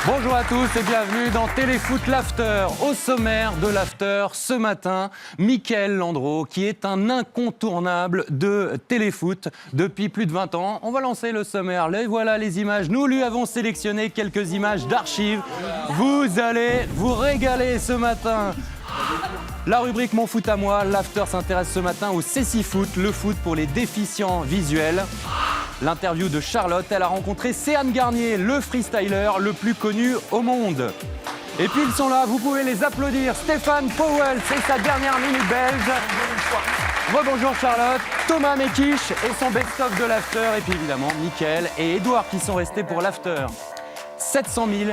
Bonjour à tous et bienvenue dans Téléfoot l'After. Au sommaire de l'After ce matin, Mickaël Landreau qui est un incontournable de Téléfoot depuis plus de 20 ans. On va lancer le sommaire. Les voilà les images. Nous lui avons sélectionné quelques images d'archives. Vous allez vous régaler ce matin. La rubrique Mon foot à moi, l'After s'intéresse ce matin au Cécifoot, le foot pour les déficients visuels. L'interview de Charlotte, elle a rencontré Céane Garnier, le freestyler le plus connu au monde. Et puis ils sont là, vous pouvez les applaudir. Stéphane Powell, c'est sa dernière minute belge. Rebonjour Charlotte, Thomas Mekisch et son best-of de l'After. Et puis évidemment, Mickaël et Édouard qui sont restés pour l'After. 700 000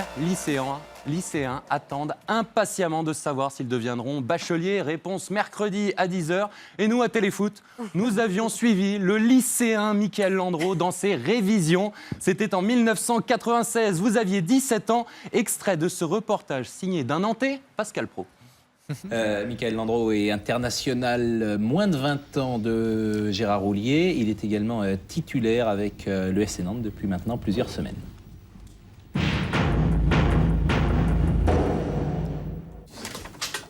lycéens attendent impatiemment de savoir s'ils deviendront bacheliers. Réponse mercredi à 10h. Et nous, à Téléfoot, nous avions suivi le lycéen Mickaël Landreau dans ses révisions. C'était en 1996. Vous aviez 17 ans. Extrait de ce reportage signé d'un Nantais, Pascal Pro. Mickaël Landreau est international moins de 20 ans de Gérard Houllier. Il est également titulaire avec le FC Nantes depuis maintenant plusieurs semaines.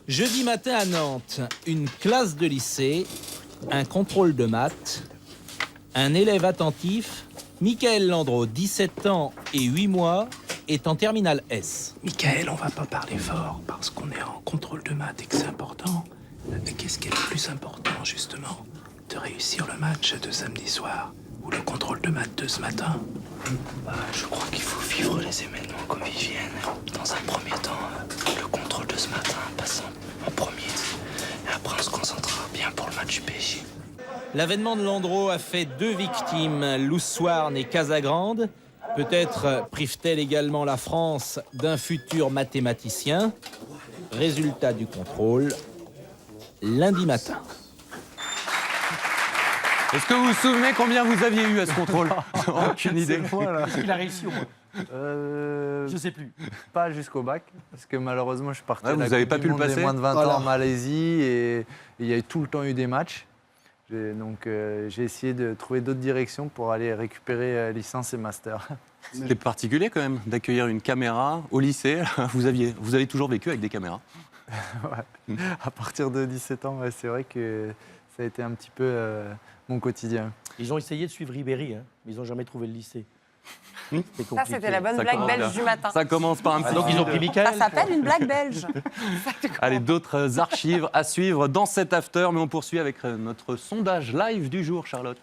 Jeudi matin à Nantes, une classe de lycée, un contrôle de maths, un élève attentif, Mickaël Landreau, 17 ans et 8 mois, est en terminale S. Mickaël, on va pas parler fort parce qu'on est en contrôle de maths et que c'est important. Qu'est-ce qui est le plus important, justement? De réussir le match de samedi soir ou le contrôle de maths de ce matin? Je crois qu'il faut vivre les événements comme ils viennent. Dans un premier temps, le contrôle de ce matin, passant en premier. Et après, on se concentrera bien pour le match du PSG. L'avènement de Landreau a fait 2 victimes, Loussoirne et Casagrande. Peut-être prive-t-elle également la France d'un futur mathématicien. Résultat du contrôle, lundi matin. Est-ce que vous vous souvenez combien vous aviez eu à ce contrôle? Aucune idée. Il a réussi au moins. Je sais plus. Pas jusqu'au bac, parce que malheureusement, je suis parti Ouais, à la vous avez Coupe pas du pu le Monde des passer moins de 20 ans en Malaisie et il y a tout le temps eu des matchs. Donc j'ai essayé de trouver d'autres directions pour aller récupérer licence et master. C'était particulier quand même d'accueillir une caméra au lycée. Vous avez toujours vécu avec des caméras? Ouais. À partir de 17 ans, ouais, c'est vrai que ça a été un petit peu mon quotidien. Ils ont essayé de suivre Ribéry, hein, mais ils n'ont jamais trouvé le lycée. C'était Ça, compliqué. c'était la bonne Ça blague commence belge bien. du matin. Ça commence par un petit... Donc ils ont pris Mickaël. Ça s'appelle une blague belge. Allez, d'autres archives à suivre dans cet after, mais on poursuit avec notre sondage live du jour, Charlotte.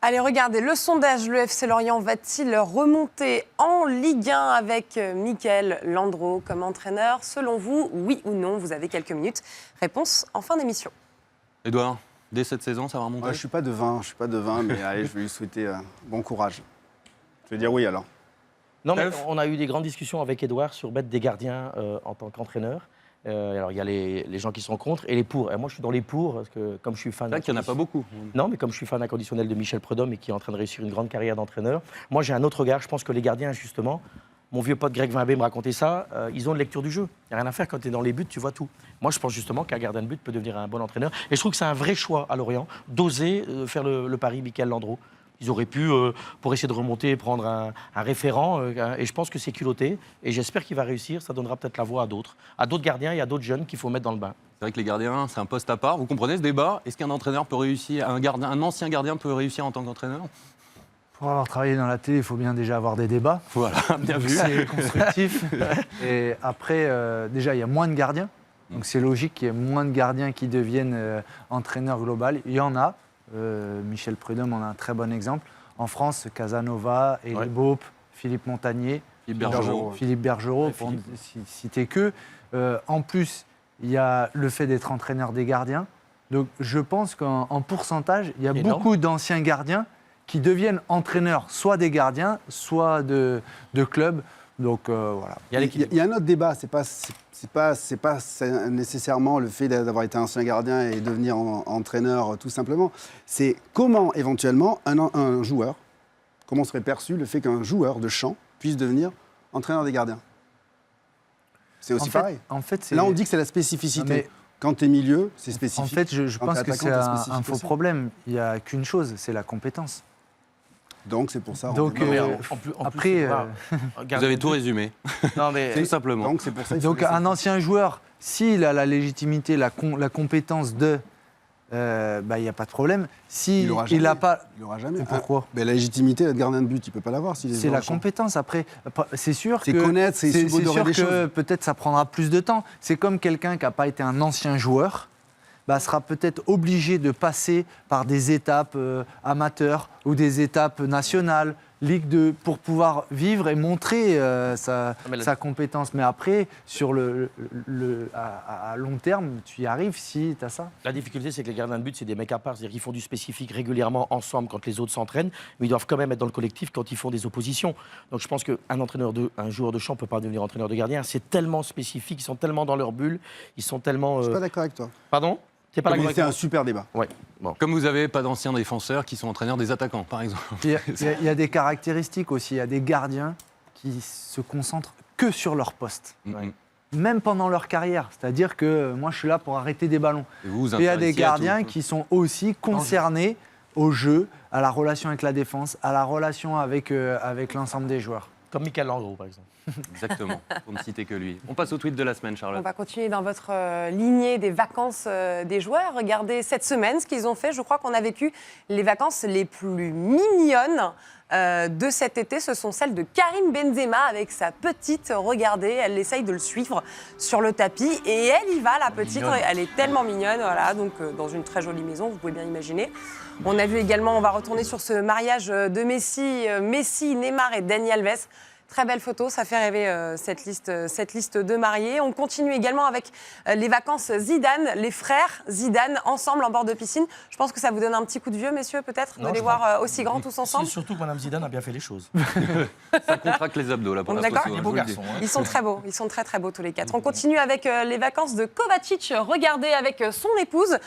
Allez, regardez, le sondage, le FC Lorient va-t-il remonter en Ligue 1 avec Mickaël Landreau comme entraîneur? Selon vous, oui ou non? Vous avez quelques minutes. Réponse en fin d'émission. Édouard, dès cette saison, ça va remonter? Je suis pas devin, mais allez, je vais lui souhaiter bon courage. Je vais dire oui alors. Non, mais Steph. on a eu des grandes discussions avec Édouard sur mettre des gardiens en tant qu'entraîneur. Alors, il y a les gens qui sont contre et les pour. Et moi, je suis dans les pour, parce que comme je suis fan... C'est vrai qu'il n'y en a pas beaucoup. Non, mais comme je suis fan inconditionnel de Michel Prudhomme et qui est en train de réussir une grande carrière d'entraîneur, moi, j'ai un autre regard. Je pense que les gardiens, justement, mon vieux pote Greg Vimbé me racontait ça, ils ont une lecture du jeu. Il n'y a rien à faire. Quand tu es dans les buts, tu vois tout. Moi, je pense justement qu'un gardien de but peut devenir un bon entraîneur. Et je trouve que c'est un vrai choix à Lorient d'oser faire le pari Mickaël Landreau. Ils auraient pu, pour essayer de remonter, prendre un référent. Et je pense que c'est culotté. Et j'espère qu'il va réussir. Ça donnera peut-être la voie à d'autres gardiens et à d'autres jeunes qu'il faut mettre dans le bain. C'est vrai que les gardiens, c'est un poste à part. Vous comprenez ce débat? Est-ce qu'un entraîneur peut réussir, un ancien gardien peut réussir en tant qu'entraîneur? Pour avoir travaillé dans la télé, il faut bien déjà avoir des débats. Voilà, bien vu. C'est constructif. Et après, déjà, il y a moins de gardiens. Donc c'est logique qu'il y ait moins de gardiens qui deviennent entraîneurs global. Il y en a. Michel Prudhomme en a un très bon exemple. En France, Casanova, Elie Baup, Philippe Montagnier, Philippe Bergerot, pour ne citer que. En plus, il y a le fait d'être entraîneur des gardiens. Donc je pense qu'en pourcentage, il y a beaucoup d'anciens gardiens qui deviennent entraîneurs, soit des gardiens, soit de clubs. Donc voilà. Il y a un autre débat, c'est pas nécessairement le fait d'avoir été ancien gardien et devenir entraîneur tout simplement. C'est comment éventuellement un joueur, comment serait perçu le fait qu'un joueur de champ puisse devenir entraîneur des gardiens. C'est aussi pareil. Là, on dit que c'est la spécificité. Quand tu es milieu, c'est spécifique. En fait, je pense que c'est un faux problème. Il n'y a qu'une chose, c'est la compétence. Donc c'est pour ça. Donc, Non, mais après, Vous avez tout résumé, Non, mais tout simplement. Donc c'est pour ça. il faut donc laisser- un ancien joueur, s'il a la légitimité, la compétence de, il n'y a pas de problème. Si l'aura il n'a jamais. pas, Il l'aura jamais. Et pourquoi La légitimité d'être gardien de but, il peut pas l'avoir s'il est c'est dans la le champ. compétence. Après, c'est sûr C'est que connaître, c'est c'est subodorer sûr des que choses. peut-être ça prendra plus de temps. C'est comme quelqu'un qui n'a pas été un ancien joueur. Sera peut-être obligé de passer par des étapes amateurs ou des étapes nationales, Ligue 2, pour pouvoir vivre et montrer sa compétence. Mais après, à long terme, tu y arrives si tu as ça. La difficulté, c'est que les gardiens de but, c'est des mecs à part. C'est-à-dire qu'ils font du spécifique régulièrement ensemble quand les autres s'entraînent, mais ils doivent quand même être dans le collectif quand ils font des oppositions. Donc je pense qu'un joueur de champ ne peut pas devenir entraîneur de gardien. C'est tellement spécifique, ils sont tellement dans leur bulle, ils sont tellement... Je suis pas d'accord avec toi. Pardon? C'est pas C'était la un super débat. Ouais. Bon. Comme vous n'avez pas d'anciens défenseurs qui sont entraîneurs des attaquants, par exemple. Il y a des caractéristiques aussi. Il y a des gardiens qui se concentrent que sur leur poste, Mhm. même pendant leur carrière. C'est-à-dire que moi, je suis là pour arrêter des ballons. Et vous vous Et il y a des intéressez à gardiens tout. qui sont aussi concernés au jeu, à la relation avec la défense, à la relation avec l'ensemble des joueurs. Comme Michael Landreau, par exemple. Exactement, pour ne citer que lui. On passe au tweet de la semaine, On Charlotte. va continuer dans votre lignée des vacances des joueurs. Regardez cette semaine ce qu'ils ont fait. Je crois qu'on a vécu les vacances les plus mignonnes de cet été. Ce sont celles de Karim Benzema avec sa petite. Regardez, elle essaye de le suivre sur le tapis. Et elle y va, la petite. Mignonne. Elle est tellement mignonne. Voilà, donc dans une très jolie maison, vous pouvez bien imaginer. On a vu également, on va retourner sur ce mariage de Messi, Neymar et Dani Alves. Très belle photo, ça fait rêver cette liste de mariés. On continue également avec les vacances Zidane, les frères Zidane, ensemble en bord de piscine. Je pense que ça vous donne un petit coup de vieux, messieurs, peut-être, de Non, les je voir aussi grands tous ensemble. C'est surtout que Mme Zidane a bien fait les choses. Ça contracte les abdos, là, pour On est la d'accord photo. Il est hein, beau je vous le dis. garçon, hein. Ils sont très beaux, ils sont très très beaux tous les quatre. On continue avec les vacances de Kovacic. Regardez avec son épouse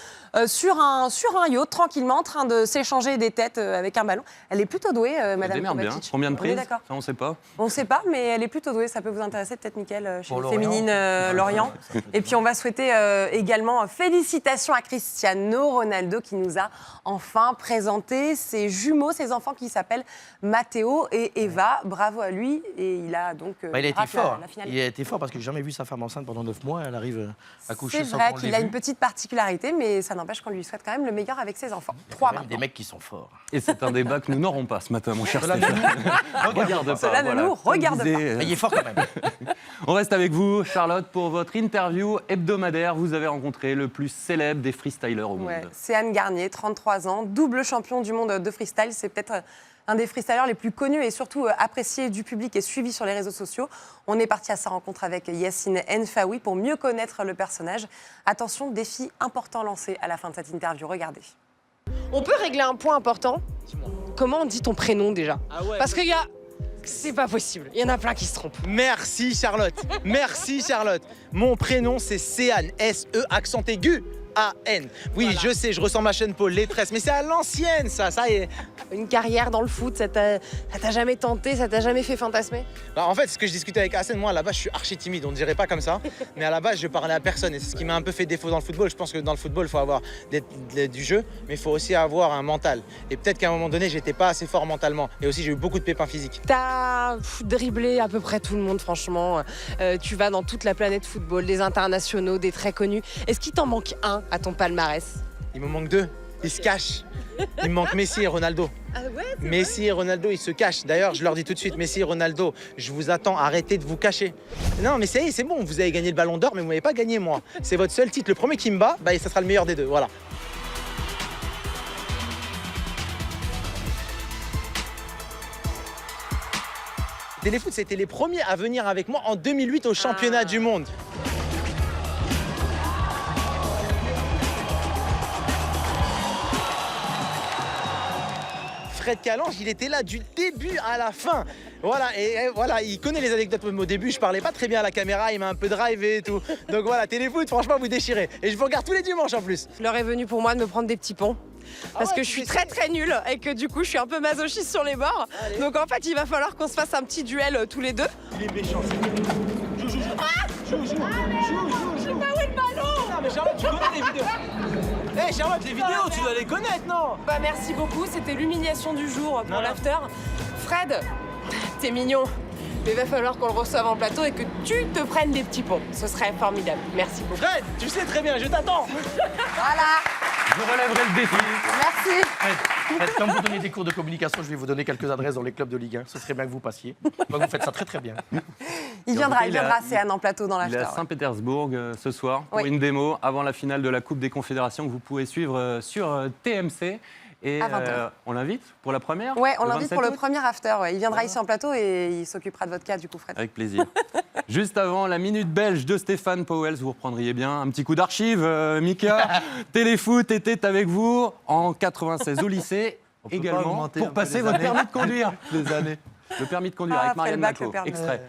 sur un yacht, tranquillement, en train de s'échanger des têtes avec un ballon. Elle est plutôt douée, Elle Madame démerde bien. Kovacic. Combien de On est prises d'accord. Ça, on ne sait pas. On ne sait pas, mais elle est plutôt douée. Ça peut vous intéresser, peut-être, Mickaël, chez Pour les Lorient. féminines Lorient. Et puis, on va souhaiter également félicitations à Cristiano Ronaldo qui nous a enfin présenté ses jumeaux, ses enfants qui s'appellent Matteo et Eva. Bravo à lui. Et il a donc Il a été raté fort. la finale. Il a été fort parce que j'ai jamais vu sa femme enceinte pendant 9 mois. Elle arrive à coucher C'est sans vrai qu'on qu'il l'ait a vu. une petite particularité, mais ça n'empêche qu'on lui souhaite quand même le meilleur avec ses enfants. Il y a 3 quand même maintenant. des mecs qui sont forts. Et c'est un débat que nous n'aurons pas ce matin, mon cher Cela Stéphane. Regarde pas. Cela ne voilà. nous Comme regarde disait, Mais il est fort quand même. On reste avec vous, Charlotte, pour votre interview hebdomadaire. Vous avez rencontré le plus célèbre des freestylers au monde. Ouais, c'est Anne Garnier, 33 ans, double champion du monde de freestyle. C'est peut-être un des freestylers les plus connus et surtout appréciés du public et suivi sur les réseaux sociaux. On est parti à sa rencontre avec Yacine Enfaoui pour mieux connaître le personnage. Attention, défi important lancé à la fin de cette interview. Regardez. On peut régler un point important. Comment on dit ton prénom déjà? Parce qu'il y a... C'est pas possible. Il y en a plein qui se trompent. Merci Charlotte. Merci Charlotte. Mon prénom c'est Céane. S-E accent aigu. A-N. Oui, Voilà. je sais, je ressemble à Sean Paul, les tresses, mais c'est à l'ancienne ça y est. Une carrière dans le foot, ça t'a jamais tenté, ça t'a jamais fait fantasmer? Alors, en fait, ce que je discutais avec Hassan, moi à la base je suis archi timide, on ne dirait pas comme ça, mais à la base je parlais à personne et c'est ce qui m'a un peu fait défaut dans le football. Je pense que dans le football il faut avoir du jeu, mais il faut aussi avoir un mental. Et peut-être qu'à un moment donné j'étais pas assez fort mentalement et aussi j'ai eu beaucoup de pépins physiques. T'as dribblé à peu près tout le monde, franchement. Tu vas dans toute la planète football, des internationaux, des très connus. Est-ce qu'il t'en manque un à ton palmarès? Il me manque deux, ils se cachent. Il me manque Messi et Ronaldo. Ah ouais, Messi et Ronaldo, ils se cachent. D'ailleurs, je leur dis tout de suite, Messi et Ronaldo, je vous attends, arrêtez de vous cacher. Non, mais c'est bon, vous avez gagné le Ballon d'Or, mais vous m'avez pas gagné moi. C'est votre seul titre. Le premier qui me bat, bah, ça sera le meilleur des deux. Voilà. Téléfoot, c'était les premiers à venir avec moi en 2008 au championnat du monde. Fred Calange, il était là du début à la fin. Voilà, et voilà, il connaît les anecdotes. Au début, je parlais pas très bien à la caméra, il m'a un peu drivé et tout. Donc voilà, Téléfoot, franchement, vous déchirez. Et je vous regarde tous les dimanches en plus. L'heure est venue pour moi de me prendre des petits ponts. Parce ouais, que tu je suis fais très très nulle et que du coup je suis un peu masochiste sur les bords. Allez. Donc en fait il va falloir qu'on se fasse un petit duel tous les deux. Il est méchant, c'est joue. Je sais pas où est le ballon. Non, mais Charlotte, tu connais les vidéos. Hé Charlotte, les vidéos, tu dois les connaître, non? Bah merci beaucoup, c'était l'humiliation du jour pour l'after. Fred, t'es mignon, mais il va falloir qu'on le reçoive en plateau et que tu te prennes des petits ponts. Ce serait formidable. Merci beaucoup. Fred, tu sais très bien, je t'attends. Voilà, Je relèverai le défi. merci. Fred, comme vous donnez des cours de communication, je vais vous donner quelques adresses dans les clubs de Ligue 1. Ce serait bien que vous passiez. Moi, vous faites ça très très bien. Il en tout cas, viendra, Céane en plateau dans Il est l'after. à Saint-Pétersbourg ce soir pour Oui. une démo avant la finale de la Coupe des Confédérations que vous pouvez suivre sur TMC. Et À 20h. on l'invite pour la première Ouais, on le l'invite 27 pour le août premier after. Ouais. Il viendra ici en plateau et il s'occupera de votre cas, du coup, Fred. Avec plaisir. Juste avant la minute belge de Stéphane Pauwels, vous reprendriez bien un petit coup d'archive, Mika. Téléfoot était avec vous en 96 au lycée, On peut pas également augmenter pour un peu passer les votre années. permis de conduire. Les années. Le permis de conduire Ah, avec après le Marianne bac, le Maco. permis. Extrait.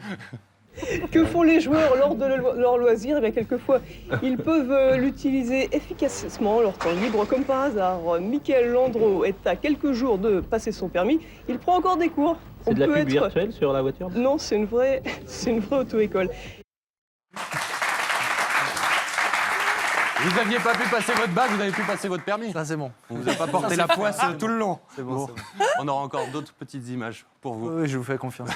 Que font les joueurs lors de leur loisir? Eh bien, quelquefois, ils peuvent l'utiliser efficacement leur temps libre, comme par hasard. Mickaël Landreau est à quelques jours de passer son permis. Il prend encore des cours. C'est de la pub virtuelle sur la voiture? Non, c'est une vraie auto-école. Vous n'aviez pas pu passer votre bac, vous avez pu passer votre permis. Ça, c'est bon. On vous a pas porté la poisse tout le long. C'est bon. Bon, on aura encore d'autres petites images pour vous. Oui, je vous fais confiance.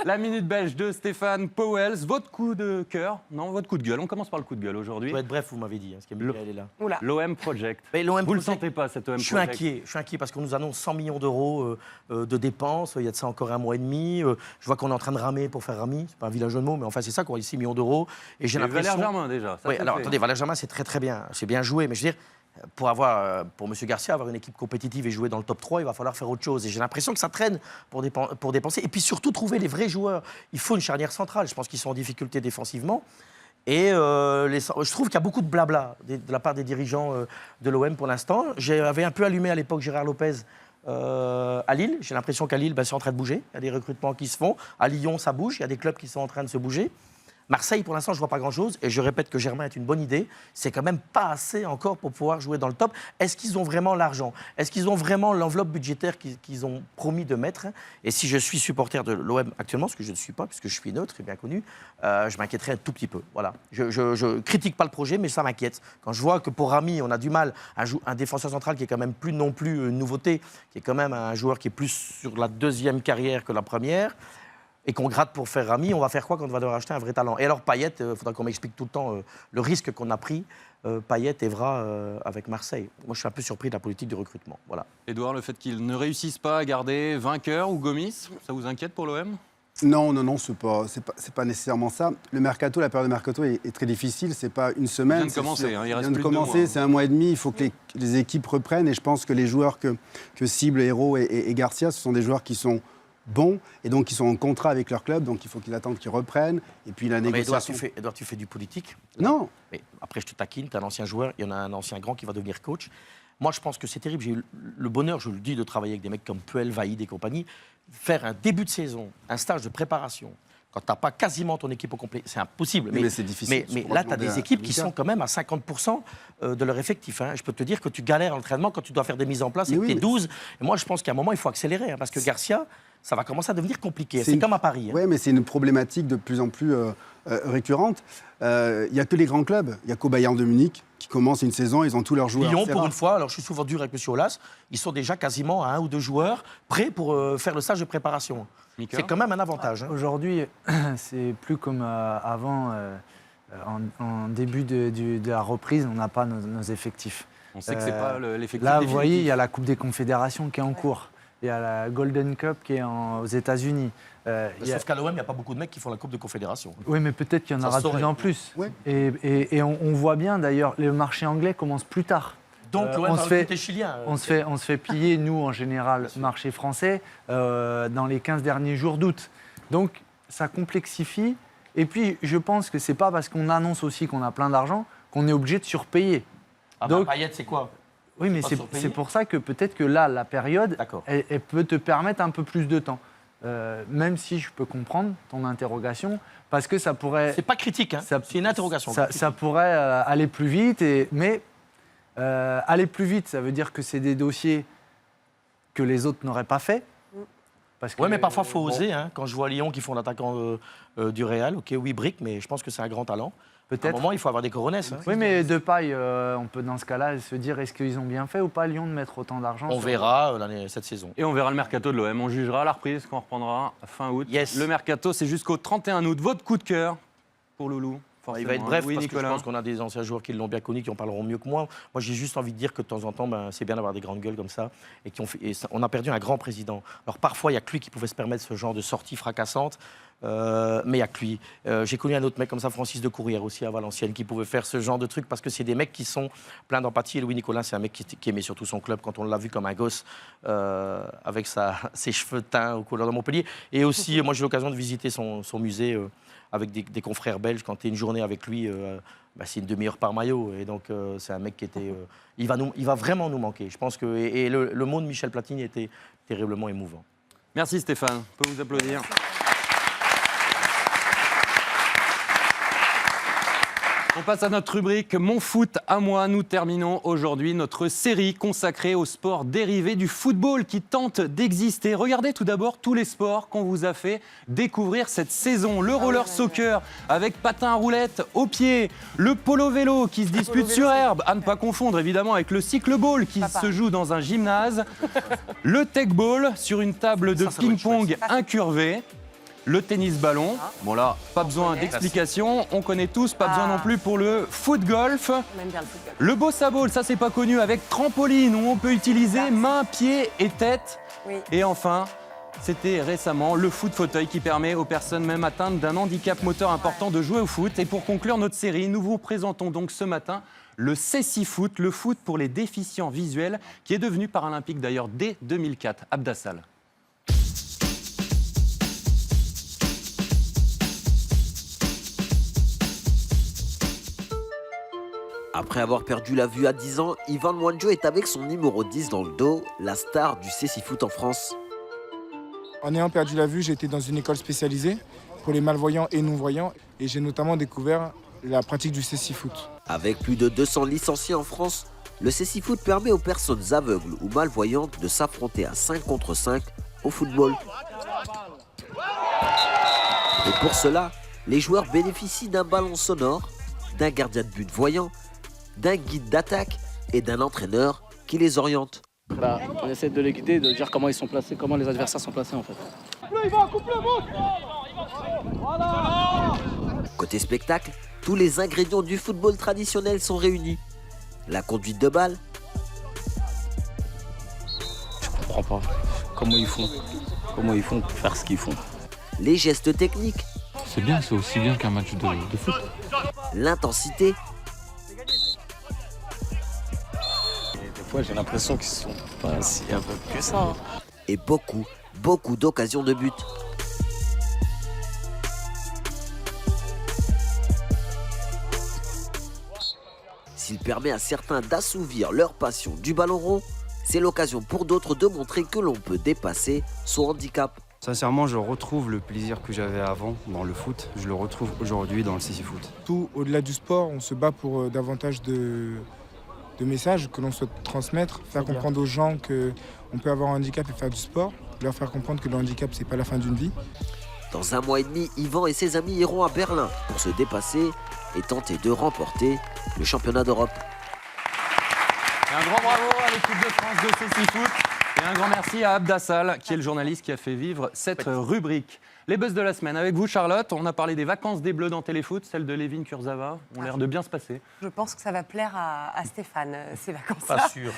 La minute belge de Stéphane Pauwels. Votre coup de cœur, non, votre coup de gueule. On commence par le coup de gueule aujourd'hui. Je dois être bref, vous m'avez dit, parce que Mickaël est là. Oula. L'OM Project. Mais l'OM Vous le Project, sentez pas, cet OM Je suis Project? inquiet parce qu'on nous annonce 100 millions d'euros de dépenses. Il y a de ça encore un mois et demi. Je vois qu'on est en train de ramer pour faire ramer. C'est pas un vilain jeu de mots, mais enfin c'est ça, quoi. 6 millions d'euros. Et j'ai Et Valère l'impression. Germain déjà. Ça Oui, c'est alors fait. attendez, Valère Germain, c'est très très bien. C'est bien joué, mais je veux dire, pour M. Garcia, avoir une équipe compétitive et jouer dans le top 3, il va falloir faire autre chose. Et j'ai l'impression que ça traîne pour dépenser. Et puis surtout, trouver les vrais joueurs. Il faut une charnière centrale. Je pense qu'ils sont en difficulté défensivement. Et je trouve qu'il y a beaucoup de blabla de la part des dirigeants de l'OM pour l'instant. J'avais un peu allumé à l'époque Gérard Lopez à Lille. J'ai l'impression qu'à Lille, c'est en train de bouger. Il y a des recrutements qui se font. À Lyon, ça bouge. Il y a des clubs qui sont en train de se bouger. Marseille, pour l'instant, je ne vois pas grand-chose. Et je répète que Germain est une bonne idée. C'est quand même pas assez encore pour pouvoir jouer dans le top. Est-ce qu'ils ont vraiment l'argent? Est-ce qu'ils ont vraiment l'enveloppe budgétaire qu'ils ont promis de mettre? Et si je suis supporter de l'OM actuellement, ce que je ne suis pas, puisque je suis neutre et bien connu, je m'inquiéterais un tout petit peu. Voilà. Je ne critique pas le projet, mais ça m'inquiète. Quand je vois que pour Rami, on a du mal, un défenseur central qui est quand même plus non plus une nouveauté, qui est quand même un joueur qui est plus sur la deuxième carrière que la première, et qu'on gratte pour faire Rami, on va faire quoi quand on va devoir acheter un vrai talent? Et alors Payet, il faudra qu'on m'explique tout le temps le risque qu'on a pris, Payet, Evra, avec Marseille. Moi, je suis un peu surpris de la politique du recrutement. Voilà. Édouard, le fait qu'ils ne réussissent pas à garder vainqueur ou Gomis, ça vous inquiète pour l'OM? Non, c'est pas nécessairement ça. Le mercato, la période de mercato est très difficile. C'est pas une semaine. Il vient de commencer, hein, il reste vient de plus de 2 commencer, mois. c'est un mois et demi. Il faut que les équipes reprennent. Et je pense que les joueurs que ciblent Hérault et Garcia, ce sont des joueurs qui sont bons et donc qui sont en contrat avec leur club. Donc il faut qu'ils attendent qu'ils reprennent. Et puis la Mais négociation. Edouard, tu fais du politique? Non. Mais après, je te taquine, tu es un ancien joueur, il y en a un ancien grand qui va devenir coach. Moi, je pense que c'est terrible. J'ai eu le bonheur, je le dis, de travailler avec des mecs comme Puel, Vaïd et compagnie. Faire un début de saison, un stage de préparation, quand tu n'as pas quasiment ton équipe au complet, c'est impossible. Mais c'est difficile. Mais là, tu as des équipes qui sont quand même à 50% de leur effectif. Hein. Je peux te dire que tu galères à l'entraînement quand tu dois faire des mises en place et que tu es 12. Et moi, je pense qu'à un moment, il faut accélérer. Hein, parce que Garcia, ça va commencer à devenir compliqué. C'est comme à Paris. Hein. Oui, mais c'est une problématique de plus en plus récurrente. Il n'y a que les grands clubs. Il n'y a qu'au Bayern de Munich qui commence une saison, ils ont tous leurs joueurs. Lyon, C'est pour rare. une fois, alors je suis souvent dur avec M. Aulas, ils sont déjà quasiment à 1 ou 2 joueurs prêts pour faire le stage de préparation. Mika? C'est quand même un avantage. Hein. Aujourd'hui, c'est plus comme avant. En début de la reprise, on n'a pas nos effectifs. On sait que c'est pas l'effectif Là, vous définitif. voyez, il y a la Coupe des Confédérations qui est en cours. Il y a la Golden Cup qui est aux États-Unis. Sauf qu'à l'OM, il n'y a pas beaucoup de mecs qui font la Coupe de Confédération. Oui, mais peut-être qu'il y en Ça aura de saurait. plus en plus. Oui. Et on voit bien, d'ailleurs, le marché anglais commence plus tard. Donc l'OM on va se fait- recruter chilien. On se fait piller, nous, en général, marché français, dans les 15 derniers jours d'août. Donc, ça complexifie. Et puis, je pense que c'est pas parce qu'on annonce aussi qu'on a plein d'argent qu'on est obligé de surpayer. Ah donc- bah, Payet, c'est quoi? Oui, mais Pas surpayé. c'est pour ça que peut-être que là, la période, D'accord. elle peut te permettre un peu plus de temps. Même si je peux comprendre ton interrogation, parce que ça pourrait... C'est pas critique, hein. Ça- C'est une interrogation. Ça pourrait aller plus vite, mais aller plus vite, ça veut dire que c'est des dossiers que les autres n'auraient pas fait. Parce Oui, mais parfois, il faut bon, oser. Hein. Quand je vois Lyon qui font l'attaquant du Real, ok, oui, brique, mais je pense que c'est un grand talent. À un peut-être. moment, il faut avoir des coronesses. Hein. Oui, mais Depay, on peut dans ce cas-là se dire est-ce qu'ils ont bien fait ou pas Lyon de mettre autant d'argent On sur- verra cette saison. Et on verra le mercato de l'OM. On jugera à la reprise quand on reprendra fin août. Yes. Le mercato, c'est jusqu'au 31 août. Votre coup de cœur pour Loulou? Il va être bref Oui, parce que je Nicolas. pense qu'on a des anciens joueurs qui l'ont bien connu, qui en parleront mieux que moi. Moi, j'ai juste envie de dire que de temps en temps, c'est bien d'avoir des grandes gueules comme ça. On a perdu un grand président. Alors parfois, il n'y a que lui qui pouvait se permettre ce genre de sortie fracassante. Mais il n'y a que lui. J'ai connu un autre mec comme ça, Francis de Courrières aussi à Valenciennes, qui pouvait faire ce genre de truc parce que c'est des mecs qui sont pleins d'empathie. Et Louis Nicolas, c'est un mec qui aimait surtout son club quand on l'a vu comme un gosse avec ses cheveux teints aux couleurs de Montpellier. Et aussi, moi j'ai eu l'occasion de visiter son musée avec des confrères belges. Quand tu es une journée avec lui, c'est une demi-heure par maillot. Et donc c'est un mec qui était... il va vraiment nous manquer. Je pense que, et le mot de Michel Platini était terriblement émouvant. Merci Stéphane. On peut vous applaudir. On passe à notre rubrique Mon foot à moi. Nous terminons aujourd'hui notre série consacrée aux sports dérivés du football qui tentent d'exister. Regardez tout d'abord tous les sports qu'on vous a fait découvrir cette saison. Le roller soccer avec patin à roulettes au pied. Le polo vélo qui se dispute sur herbe. À ne pas confondre évidemment avec le cycleball qui se joue dans un gymnase. Le tech ball sur une table de ping-pong incurvée. Le tennis-ballon, bon là, pas besoin d'explication, on connaît tous, pas besoin non plus pour le foot-golf. On aime bien le football. Le bossa ball, ça c'est pas connu, avec trampoline où on peut utiliser mains, pieds et tête. Oui. Et enfin, c'était récemment le foot-fauteuil qui permet aux personnes même atteintes d'un handicap moteur important de jouer au foot. Et pour conclure notre série, nous vous présentons donc ce matin le Cécifoot, le foot pour les déficients visuels, qui est devenu paralympique d'ailleurs dès 2004. Abdassal. Après avoir perdu la vue à 10 ans, Yvan Mwanjo est avec son numéro 10 dans le dos, la star du Cécifoot en France. En ayant perdu la vue, j'ai été dans une école spécialisée pour les malvoyants et non-voyants et j'ai notamment découvert la pratique du Cécifoot. Avec plus de 200 licenciés en France, le Cécifoot permet aux personnes aveugles ou malvoyantes de s'affronter à 5 contre 5 au football. Et pour cela, les joueurs bénéficient d'un ballon sonore, d'un gardien de but voyant, d'un guide d'attaque et d'un entraîneur qui les oriente. On essaie de les guider, de dire comment ils sont placés, comment les adversaires sont placés en fait. Côté spectacle, tous les ingrédients du football traditionnel sont réunis. La conduite de balle, Je comprends pas comment ils font pour faire ce qu'ils font. les gestes techniques, C'est bien, c'est aussi bien qu'un match de foot. l'intensité Des fois j'ai l'impression qu'ils sont pas si aveugles que ça. et beaucoup d'occasions de but. S'il permet à certains d'assouvir leur passion du ballon rond, c'est l'occasion pour d'autres de montrer que l'on peut dépasser son handicap. Sincèrement, je retrouve le plaisir que j'avais avant dans le foot. Je le retrouve aujourd'hui dans le Cécifoot. Tout au-delà du sport, on se bat pour davantage de messages que l'on souhaite transmettre, faire comprendre aux gens qu'on peut avoir un handicap et faire du sport, leur faire comprendre que le handicap, c'est pas la fin d'une vie. Dans 1 mois et demi, Yvan et ses amis iront à Berlin pour se dépasser et tenter de remporter le championnat d'Europe. Et un grand bravo à l'équipe de France de Cécifoot. Et un grand merci à Abdassal, qui est le journaliste qui a fait vivre cette rubrique. Les buzz de la semaine. Avec vous, Charlotte, on a parlé des vacances des Bleus dans Téléfoot. Celles de Lévin Kurzawa ont l'air de bien se passer. Je pense que ça va plaire à Stéphane, ces vacances-là. Pas sûr.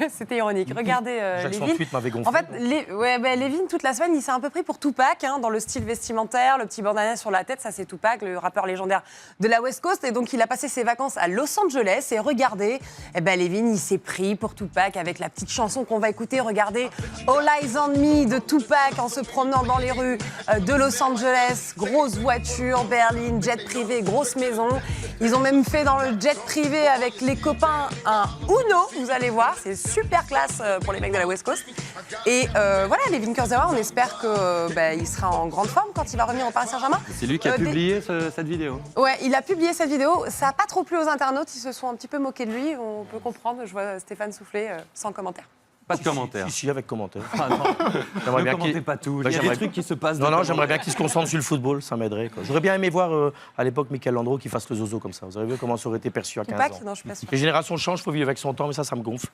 C'était ironique. Regardez Jacques Lévin. 108 m'avait gonflé. En fait, Lévin, toute la semaine, il s'est un peu pris pour Tupac, dans le style vestimentaire, le petit bandana sur la tête, ça c'est Tupac, le rappeur légendaire de la West Coast. Et donc, il a passé ses vacances à Los Angeles. Et regardez, Lévin, il s'est pris pour Tupac avec la petite chanson qu'on va écouter. Regardez, All Eyes on Me de Tupac en se promenant dans les rues de Los Angeles. Grosse voiture, berline, jet privé, grosse maison. Ils ont même fait dans le jet privé avec les copains un Uno, vous allez voir. C'est super classe pour les mecs de la West Coast. Et voilà, Lévin Kurzawa, on espère qu'il sera en grande forme quand il va revenir au Paris Saint-Germain. C'est lui qui a publié cette vidéo. Ouais, il a publié cette vidéo. Ça n'a pas trop plu aux internautes. Ils se sont un petit peu moqués de lui. On peut comprendre. Je vois Stéphane souffler sans commentaire. Pas de commentaires. Si, avec commentaires. Ah non, J'aimerais ne bien commentez qu'il- pas tout. Bah, Il y a des j'aimerais- trucs qui se passent. Non, de non, temps j'aimerais en bien temps. qu'il se concentre sur le football, ça m'aiderait. Quoi. J'aurais bien aimé voir à l'époque Michael Landreau qui fasse le zozo comme ça. Vous avez vu comment ça aurait été perçu à 15 Tupac, ans. non, je suis pas sûre. Les générations changent, il faut vivre avec son temps, mais ça me gonfle.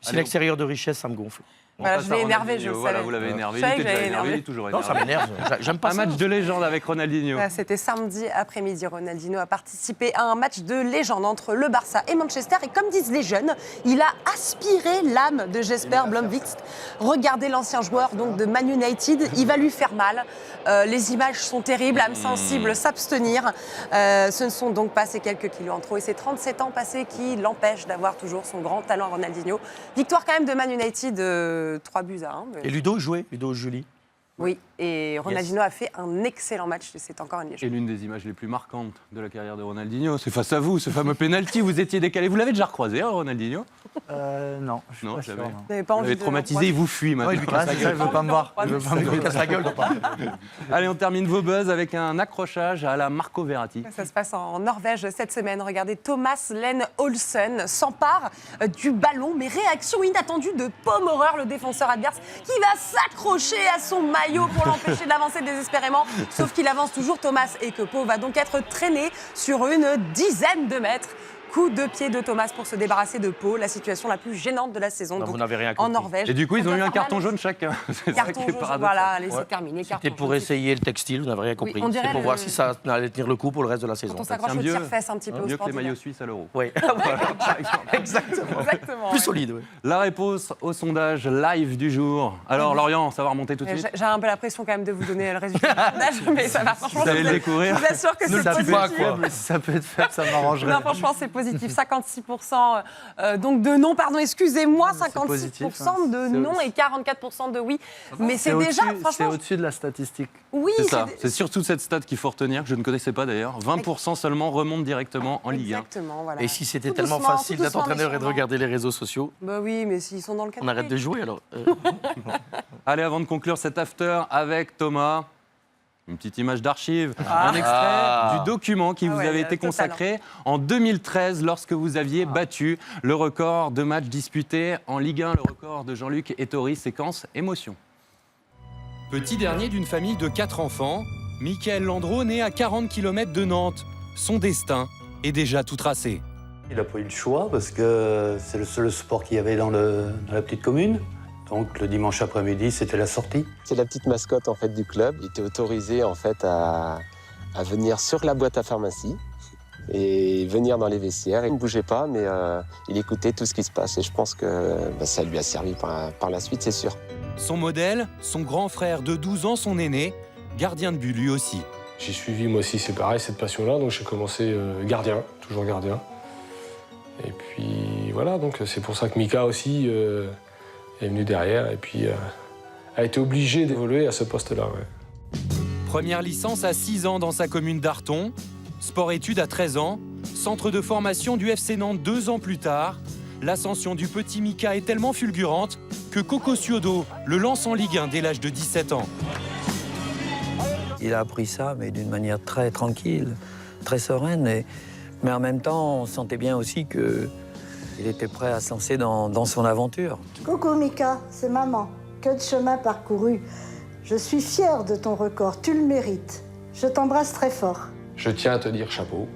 C'est Allez, l'extérieur de richesse, ça me gonfle. On Voilà, passe je l'ai à énervé, Ronaldinho. je le Voilà, savais. vous l'avez énervé. Je savais Il que était déjà j'allais énervé, il est énerver. toujours Non, énervé. ça m'énerve. J'aime pas Un ça. match de légende avec Ronaldinho. Voilà, c'était samedi après-midi. Ronaldinho a participé à un match de légende entre le Barça et Manchester. Et comme disent les jeunes, il a aspiré l'âme de Jesper Blomqvist. Regardez l'ancien joueur donc, de Man United. Il va lui faire mal. Les images sont terribles. Âme sensible, s'abstenir. Ce ne sont donc pas ces quelques kilos en trop. Et ces 37 ans passés qui l'empêchent d'avoir toujours son grand talent Ronaldinho. Victoire quand même de Man United, 3 buts à 1. mais- Et Ludo jouait, Ludo Julie. Oui, et Ronaldinho a fait un excellent match. C'est encore une légende. Et l'une des images les plus marquantes de la carrière de Ronaldinho, c'est face à vous, ce fameux penalty. Vous étiez décalé. Vous l'avez déjà recroisé, hein, Ronaldinho? Non, je suis Non, pas jamais. sûr, non. Vous n'avez pas Vous envie l'avez de traumatisé, il vous fuit maintenant. Ouais, c'est ça, il veut pas me voir. Il veut pas me Il lui casse la gueule, papa. Allez, on termine vos buzz avec un accrochage à la Marco Verratti. Ça se passe en Norvège cette semaine. Regardez, Thomas Len Olsen s'empare du ballon, mais réaction inattendue de Pomerer, le défenseur adverse, qui va s'accrocher à son maillot pour l'empêcher d'avancer désespérément. Sauf qu'il avance toujours, Thomas, et que Pau va donc être traîné sur une dizaine de mètres. Coup de pied de Thomas pour se débarrasser de Pau, la situation la plus gênante de la saison Non, donc, vous n'avez rien en compris. Norvège. Et du coup, ils ont eu un Ça carton doit faire jaune chacun. C'est ça mal. Carton qui est jaune, paradoxal. voilà, allez, Ouais. c'est terminé. Carton C'était pour jaune. essayer le textile, vous n'avez rien compris. on dirait C'était pour le- voir si ça allait tenir le coup pour le reste de la saison. Quand on C'est s'accroche au mieux, tire-fesse un petit peu au mieux que sport les maillots d'hiver. suisses à l'euro. Oui. Exactement. Exactement. Plus ouais. solide, oui. La réponse au sondage live du jour. Alors, Lorient, ça va remonter tout de suite? J'ai un peu la pression quand même de vous donner le résultat du sondage, mais ça va. Franchement, Vous allez le découvrir. Je vous assure que Ne c'est le tue positif. pas, quoi. Si ça peut être faible, ça m'arrangerait. Non, franchement, c'est positif. 56% donc de non, pardon, excusez-moi, c'est 56% positif, hein. de C'est non aussi- et 44% de oui. Mais c'est au-dessus- déjà, C'est franchement, au-dessus de la statistique. oui, C'est ça. C'est surtout cette stat qu'il faut retenir, que je ne connaissais pas d'ailleurs. 20% seulement remontent directement en Ligue 1. Exactement, voilà. Et si c'était Tout tellement doucement, facile tout d'être doucement, entraîneur mais et de sûrement. regarder les réseaux sociaux, Bah oui, mais s'ils sont dans le cadre. on arrête de jouer alors. Allez, avant de conclure cet after avec Thomas, une petite image d'archive, un extrait du document qui Ah vous ouais, avait été total. consacré en 2013 lorsque vous aviez battu le record de matchs disputés en Ligue 1, le record de Jean-Luc Ettori, séquence émotion. Petit dernier d'une famille de 4 enfants, Michael Landreau né à 40 km de Nantes. Son destin est déjà tout tracé. Il n'a pas eu le choix parce que c'est le seul sport qu'il y avait dans la petite commune. Donc le dimanche après-midi, c'était la sortie. C'est la petite mascotte en fait du club. Il était autorisé en fait à venir sur la boîte à pharmacie et venir dans les vestiaires. Il ne bougeait pas, mais il écoutait tout ce qui se passe. Et je pense que ça lui a servi par la suite, c'est sûr. Son modèle, son grand frère de 12 ans, son aîné, gardien de but lui aussi. J'ai suivi moi aussi, c'est pareil, cette passion-là. Donc j'ai commencé gardien, toujours gardien. Et puis voilà, donc c'est pour ça que Mika aussi est venu derrière et puis a été obligé d'évoluer à ce poste-là. Ouais. Première licence à 6 ans dans sa commune d'Arton, sport-études à 13 ans, centre de formation du FC Nantes 2 ans plus tard. L'ascension du petit Mika est tellement fulgurante que Coco Ciodo le lance en Ligue 1 dès l'âge de 17 ans. Il a appris ça, mais d'une manière très tranquille, très sereine. Mais en même temps, on sentait bien aussi qu'il était prêt à se lancer dans son aventure. Coucou Mika, c'est maman. Que de chemin parcouru. Je suis fière de ton record, tu le mérites. Je t'embrasse très fort. Je tiens à te dire chapeau.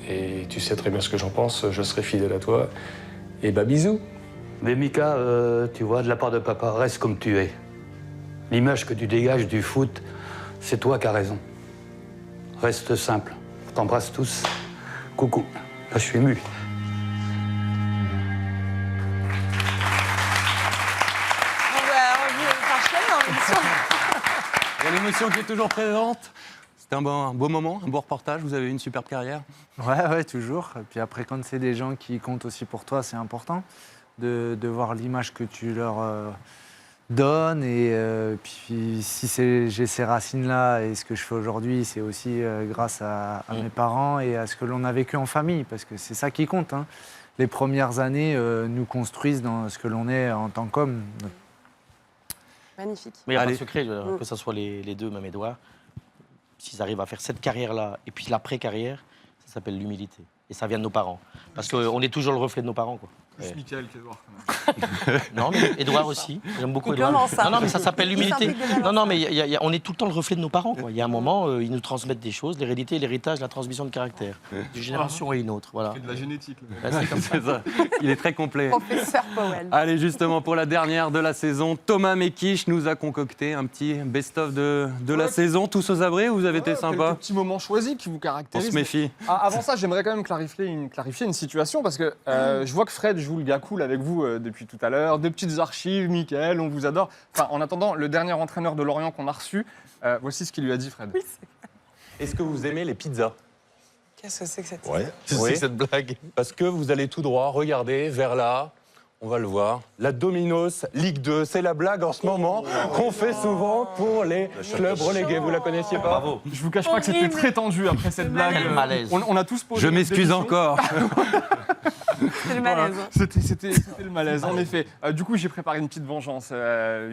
Et tu sais très bien ce que j'en pense, je serai fidèle à toi. Et bah bisous. Mais Mika, tu vois, de la part de papa, reste comme tu es. L'image que tu dégages du foot, c'est toi qui as raison. Reste simple. Je t'embrasse tous. Coucou. Là, je suis ému. Il y a l'émotion qui est toujours présente. C'était un beau moment, un beau reportage. Vous avez eu une superbe carrière. Ouais, toujours. Et puis après, quand c'est des gens qui comptent aussi pour toi, c'est important de voir l'image que tu leur donnes. Et puis si j'ai ces racines-là et ce que je fais aujourd'hui, c'est aussi grâce à mes parents et à ce que l'on a vécu en famille, parce que c'est ça qui compte, hein. Les premières années nous construisent dans ce que l'on est en tant qu'homme. Magnifique. Mais il n'y a pas Allez. de secret, que ce soit les deux, même Edouard. S'ils arrivent à faire cette carrière-là et puis l'après-carrière, ça s'appelle l'humilité. Et ça vient de nos parents. Parce qu'on est toujours le reflet de nos parents, quoi. Plus Mickaël qu'Edouard. Non, mais Edouard aussi. J'aime beaucoup Il Edouard. commence, hein. Non, mais ça s'appelle Il l'humilité. s'implique déjà Non, mais on est tout le temps le reflet de nos parents. Quoi. Il y a un moment, ils nous transmettent des choses, l'hérédité, l'héritage, la transmission de caractère, d'une génération à une autre. Voilà. De la génétique. C'est comme ça. C'est ça. Il est très complet. Professeur Powell. Allez, justement, pour la dernière de la saison, Thomas Mekish nous a concocté un petit best-of de la saison. Tous aux abris, vous avez été sympa. Quelques petits moments choisis qui vous On caractérisent. se méfie. Avant ça, j'aimerais quand même clarifier une situation parce que je vois que Fred joue le gars cool avec vous depuis tout à l'heure. Des petites archives, Mickaël, on vous adore. Enfin, en attendant, le dernier entraîneur de Lorient qu'on a reçu, voici ce qu'il lui a dit, Fred. Est-ce que vous aimez les pizzas? Qu'est-ce que c'est que cette Oui. Cette blague. Parce que vous allez tout droit, regardez, vers là. On va le voir. La Domino's Ligue 2, c'est la blague en ce moment qu'on fait souvent pour les clubs relégués. Vous la connaissiez pas? Bravo. Je vous cache pas que c'était très tendu après cette blague. On a tous posé. Je m'excuse encore. C'est le malaise. C'était le malaise, en effet. Du coup, j'ai préparé une petite vengeance.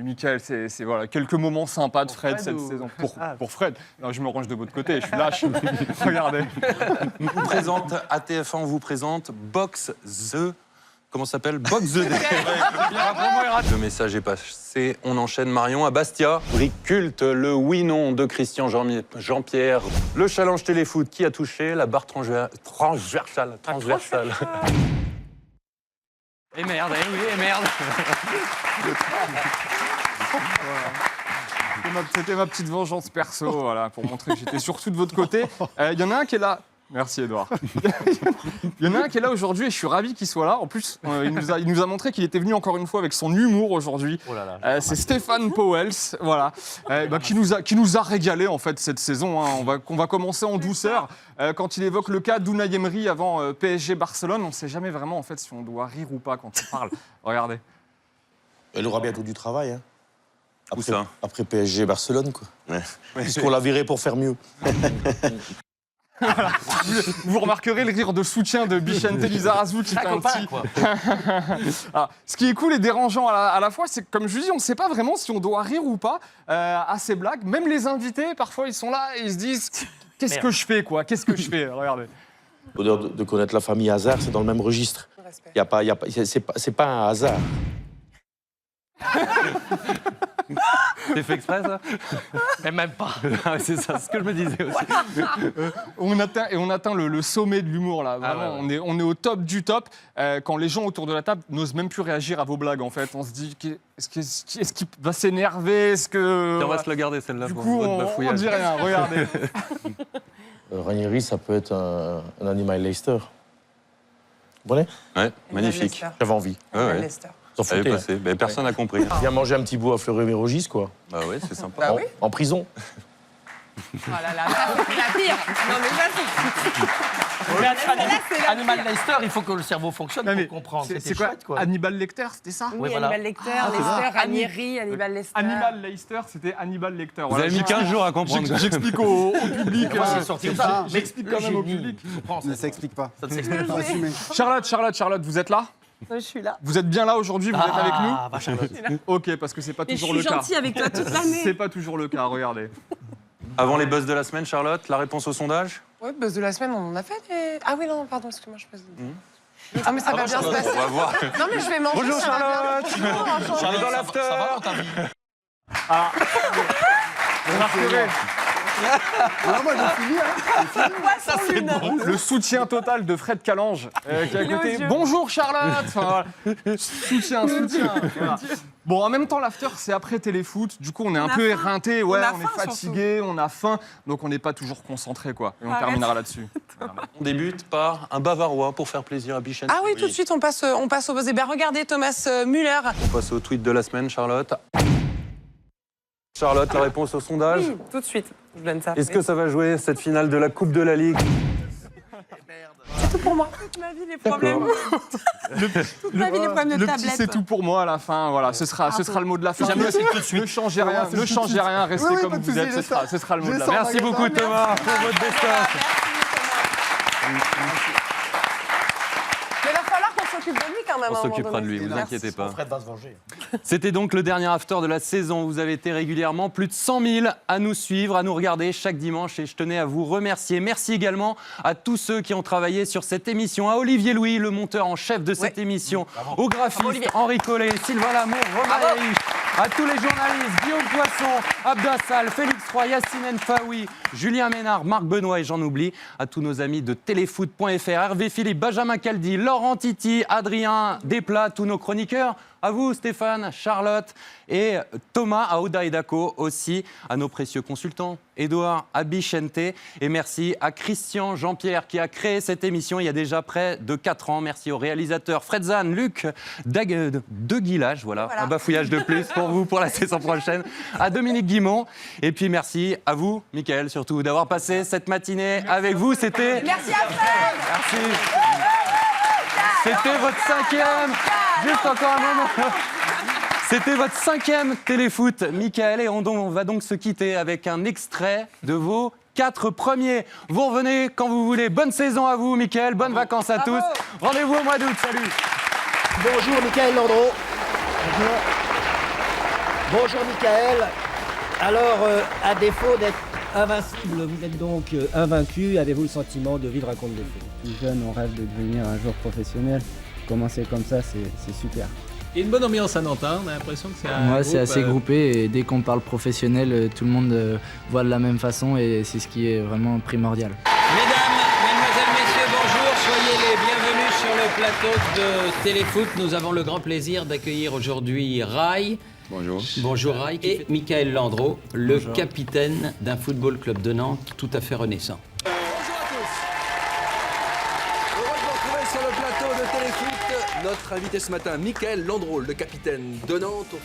Mickaël, c'est voilà, quelques moments sympas de Fred cette saison. Pour Fred. Non, je me range de votre côté, je suis lâche. Regardez. On vous présente, ATF1 vous présente Box The... Comment ça s'appelle? Box the Day. Le message est passé. On enchaîne Marion à Bastia. Brique culte, le oui-non de Christian Jean-Pierre. Le challenge téléfoot qui a touché la barre transversale. Et merde, oui, et merde. C'était ma petite vengeance perso, voilà, pour montrer que j'étais surtout de votre côté. Il y en a un qui est là. Merci Edouard. Il y en a un qui est là aujourd'hui et je suis ravi qu'il soit là. En plus, il nous a montré qu'il était venu encore une fois avec son humour aujourd'hui. Oh là là, c'est Stéphane Powell, voilà, qui nous a régalé en fait cette saison. Hein. On va commencer en douceur. Quand il évoque le cas d'Unai Emery avant PSG Barcelone, on ne sait jamais vraiment en fait si on doit rire ou pas quand on parle. Regardez. Elle aura bientôt du travail. Hein. Où ça? Après PSG Barcelone, quoi. Ouais. Puisqu'on l'a viré pour faire mieux. Voilà. Vous remarquerez le rire de soutien de Bichente Lizarazu qui fait un petit... Alors, ce qui est cool et dérangeant à la fois, c'est que, comme je dis, on ne sait pas vraiment si on doit rire ou pas à ces blagues. Même les invités, parfois, ils sont là et ils se disent « Qu'est-ce que je fais, quoi? Qu'est-ce que je fais ?» Regardez. L'odeur de connaître la famille Hazard, c'est dans le même registre. C'est pas un hasard. C'est fait exprès, ça? Mais même pas. C'est ça, ce que je me disais aussi. On atteint le sommet de l'humour, là. Vraiment, on est au top du top. Quand les gens autour de la table n'osent même plus réagir à vos blagues, en fait. On se dit, est-ce qu'il va s'énerver? Est-ce que... On va se la garder, celle-là, pour coup, votre bafouillage. on dit rien, regardez. Ranieri, ça peut être un animal Leicester. Vous comprenez? Ouais, magnifique. J'avais envie. Ouais. Leicester. Elle est passée. Mais personne n'a compris. Viens manger un petit bout à Fleury-Mérogis, quoi. Bah oui, c'est sympa. Bah oui. En prison. Oh là là, c'est la pire. Non mais vas-y. Animal Leicester, il faut que le cerveau fonctionne pour comprendre. C'est quoi, chouette, quoi. Hannibal Lecter, c'était ça? Oui, Hannibal Lecter, Leicester, Ranieri, Hannibal Lecter. Hannibal Leicester, c'était Hannibal Lecter. Vous avez mis 15 jours à comprendre. J'explique au public. C'est sorti ça. J'explique quand même au public. Ça ne s'explique pas. Ça ne s'explique Charlotte, pas. vous êtes là? Je suis là. Vous êtes bien là aujourd'hui? Vous êtes avec nous? Ah, bah Charlotte. Ok, parce que c'est pas Et toujours le je suis cas. gentille avec toi toute l'année. C'est pas toujours le cas, regardez. Avant les buzz de la semaine, Charlotte, la réponse au sondage? Ouais, buzz de la semaine, on en a fait des... Ah oui, non, pardon, excuse-moi, je pose... Ah mais ça va bien se passer. On va voir. Non mais je vais manger. Bonjour ça va bien. Charlotte. Charlotte dans l'after. Ça va dans ta vie? Ah. Remarquerez. Ah, moi, j'ai fini, hein. Ça, c'est bon. Le soutien total de Fred Calange qui est à côté. Bonjour Charlotte. Enfin, voilà. Soutien. Voilà. Bon, en même temps, l'after, c'est après téléfoot. Du coup, on est un peu éreinté. Ouais, on est fatigué, on a faim. Donc, on n'est pas toujours concentré, quoi. Et on terminera là-dessus. Voilà. On débute par un bavarois pour faire plaisir à Bichente. Ah oui, tout de suite, on passe au buzz. Eh bien, regardez Thomas Müller. On passe au tweet de la semaine, Charlotte. Charlotte, la réponse au sondage? Oui, tout de suite. Je donne ça. Est-ce que ça va jouer cette finale de la Coupe de la Ligue? C'est tout pour moi. Toute ma vie, les problèmes. Toute ma vie, les problèmes de Le tablette. petit, c'est tout pour moi à la fin. Voilà, ce sera le mot de la fin. Ne changez rien, restez Oui, comme pas de vous souci, êtes. Ce sera le mot de la fin. Merci beaucoup, Thomas, pour votre best-of. Mais il va falloir qu'on s'occupe de lui quand même. On s'occupera de lui, vous inquiétez pas. Fred va se venger. C'était donc le dernier after de la saison. Vous avez été régulièrement plus de 100 000 à nous suivre, à nous regarder chaque dimanche et je tenais à vous remercier. Merci également à tous ceux qui ont travaillé sur cette émission, à Olivier Louis, le monteur en chef de cette émission, au graphiste Henri Collet, Sylvain Lamour, Romain Eric, à tous les journalistes, Guillaume Poisson, Abdassal, Félix Roy, Yacine Faoui, Julien Ménard, Marc Benoît et j'en oublie, à tous nos amis de téléfoot.fr, Hervé Philippe, Benjamin Caldi, Laurent Titi, Adrien Desplat, tous nos chroniqueurs. À vous Stéphane, Charlotte et Thomas, à Oda et Daco aussi, à nos précieux consultants, Edouard, à Bichente et merci à Christian Jean-Pierre qui a créé cette émission il y a déjà près de 4 ans. Merci aux réalisateurs Fred Zahn, Luc de Guillage, voilà, un bafouillage de plus pour vous pour la saison prochaine, à Dominique Guimont et puis merci à vous, Mickaël, surtout d'avoir passé cette matinée avec vous. C'était... Merci à Fred. Merci. C'était votre 5e. Juste encore un moment. C'était votre 5e téléfoot, Mickaël, et on va donc se quitter avec un extrait de vos 4 premiers. Vous revenez quand vous voulez. Bonne saison à vous, Mickaël. Bonnes vacances à tous. Rendez-vous au mois d'août. Salut. Bonjour, Mickaël Landreau. Bonjour, Mickaël. Alors, à défaut d'être invincible, vous êtes donc invaincu. Avez-vous le sentiment de vivre un conte de fées? Plus jeune, on rêve de devenir un joueur professionnel. Commencer comme ça, c'est super. Il y a une bonne ambiance à Nantes, hein. On a l'impression que c'est un Ouais, groupe, c'est assez groupé et dès qu'on parle professionnel, tout le monde voit de la même façon et c'est ce qui est vraiment primordial. Mesdames, mesdemoiselles, messieurs, bonjour. Soyez les bienvenus sur le plateau de Téléfoot. Nous avons le grand plaisir d'accueillir aujourd'hui Rai. Bonjour. Bonjour Rai. Et Mickaël Landreau, le capitaine d'un football club de Nantes tout à fait renaissant. Sur le plateau de Téléfoot, notre invité ce matin, Mickaël Landreau, le capitaine de Nantes.